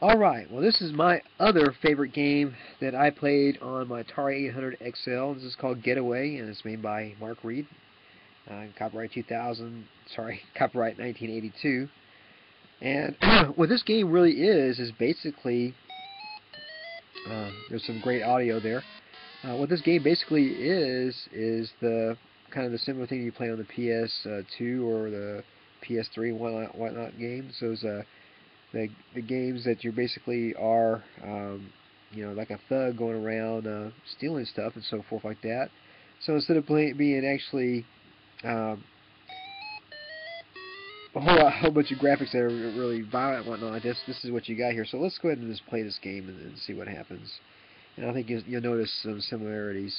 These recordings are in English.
Alright, well this is my other favorite game that I played on my Atari 800 XL. This is called Getaway, and it's made by Mark Reed. Copyright 2000, sorry, copyright 1982. And what this game really is basically, there's some great audio there. What this game basically is the kind of the similar thing you play on the PS2 or the PS3 and whatnot games. Those the games that you basically are, like a thug going around stealing stuff and so forth like that. So instead of being actually a whole bunch of graphics that are really violent and whatnot, this is what you got here. So let's go ahead and just play this game and see what happens. And I think you'll notice some similarities.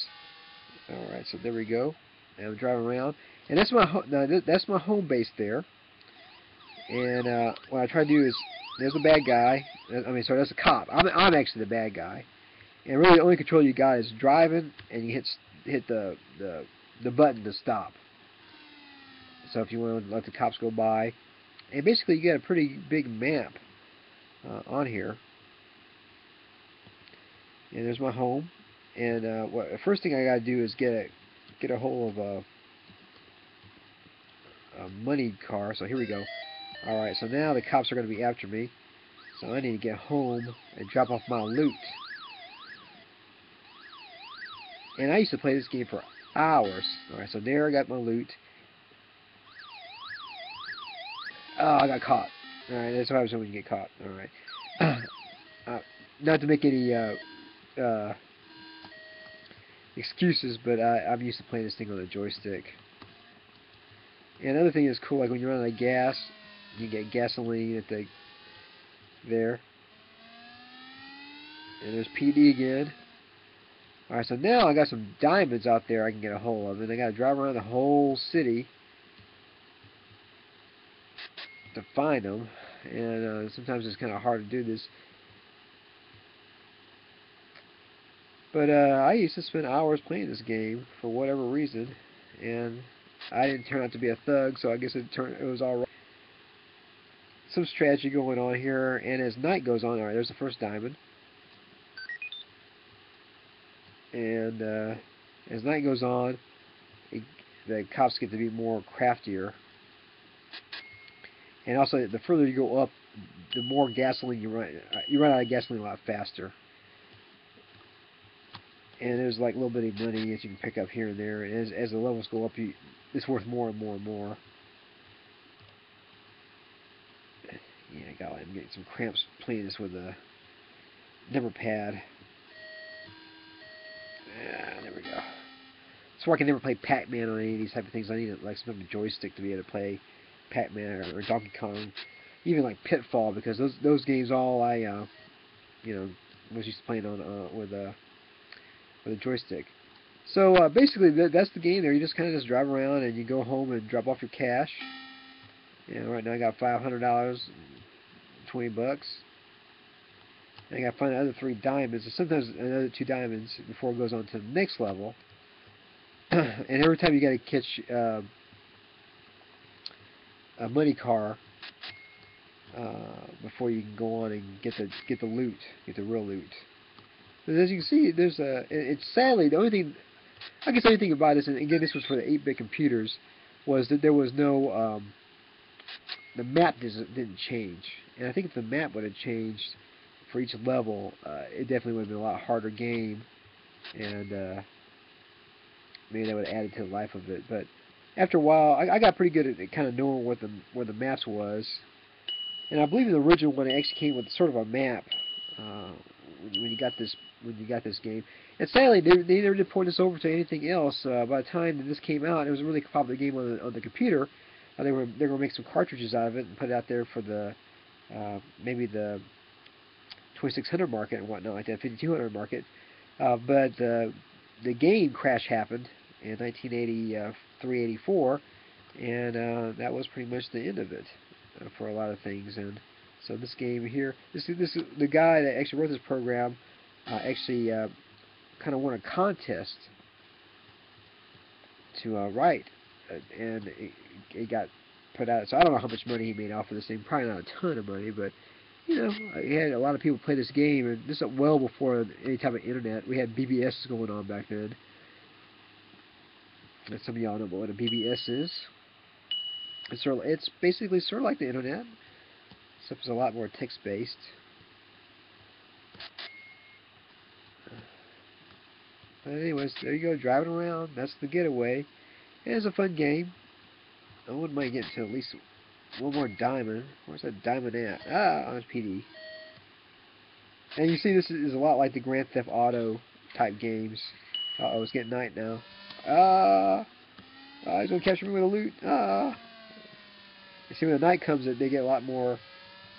Alright, so there we go. And I'm driving around. And that's my home base there. And what I try to do is, there's the bad guy. That's the cop. I'm actually the bad guy. And really the only control you got is driving, and you hit the button to stop. So if you want to let the cops go by. And basically you got a pretty big map on here. And there's my home. And the first thing I got to do is get a hold of a money car. So here we go. Alright, so now the cops are going to be after me. So I need to get home and drop off my loot. And I used to play this game for hours. Alright, so there I got my loot. Oh, I got caught. Alright, that's what happens when you get caught. Alright. Not to make any excuses, but I'm used to playing this thing on a joystick. And another thing that's cool, like when you run out of gas, you get gasoline at there. And there's PD again. Alright, so now I got some diamonds out there I can get a hold of. And I got to drive around the whole city to find them. And sometimes it's kind of hard to do this. But I used to spend hours playing this game for whatever reason. And I didn't turn out to be a thug, so I guess it was all right. Some strategy going on here, and as night goes on, alright, there's the first diamond. And as night goes on, the cops get to be more craftier. And also, the further you go up, the more gasoline you run. You run out of gasoline a lot faster. And there's like a little bit of money that you can pick up here and there. And as the levels go up, it's worth more and more and more. Yeah, I'm getting some cramps playing this with a number pad. There we go. So I can never play Pac-Man on any of these type of things. I need like some type of joystick to be able to play Pac-Man or Donkey Kong, even like Pitfall, because those games all I was used to playing on with a joystick. So basically that's the game there. You just kind of drive around and you go home and drop off your cash. Right now I got $500, $20. And I got to find the other 3 diamonds, and sometimes another 2 diamonds before it goes on to the next level. And every time you got to catch a money car before you can go on and get the loot, get the real loot. But as you can see, there's it's sadly the only thing about this, and again this was for the 8-bit computers, was that there was no the map didn't change. And I think if the map would have changed for each level, it definitely would have been a lot harder game, and maybe that would have added to the life of it. But after a while, I got pretty good at kind of knowing where the maps was. And I believe in the original one, it actually came with sort of a map when you got this game. And sadly, they never did port this over to anything else. By the time that this came out, it was a really popular game on the computer. They were going to make some cartridges out of it and put it out there for the maybe the 2600 market and whatnot, like that 5200 market. But the game crash happened in 1983-84, and that was pretty much the end of it for a lot of things. And so this game here, this is the guy that actually wrote this program actually kind of won a contest to write, and it got put out. So I don't know how much money he made off of this thing. Probably not a ton of money, but you know, I had a lot of people play this game, and this is well before any type of internet. We had BBS going on back then. And some of y'all know what a BBS is. It's basically sort of like the internet, except it's a lot more text-based. But anyways, there you go, driving around. That's the Getaway. It's a fun game. I wouldn't mind getting to at least one more diamond. Where's that diamond at? Ah, on PD. And you see, this is a lot like the Grand Theft Auto type games. Uh-oh, it's getting night now. He's gonna capture me with a loot. You see, when the night comes, they get a lot more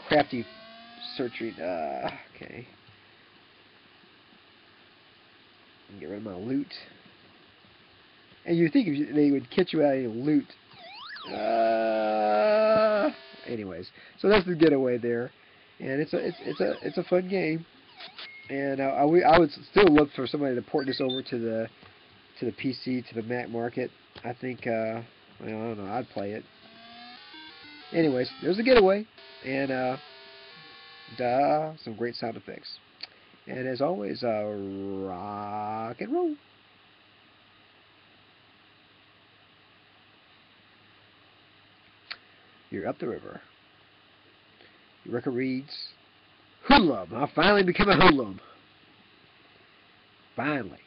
crafty searching. Okay. Get rid of my loot. And you think if they would catch you out of loot. Anyways, so that's the Getaway there, and it's a fun game, and I would still look for somebody to port this over to the PC, to the Mac market. I think well, I don't know, I'd play it. Anyways, there's the Getaway, and some great sound effects. And as always, rock and roll. You're up the river. Your record reads, Hoodlum. I finally became a hoodlum. Finally.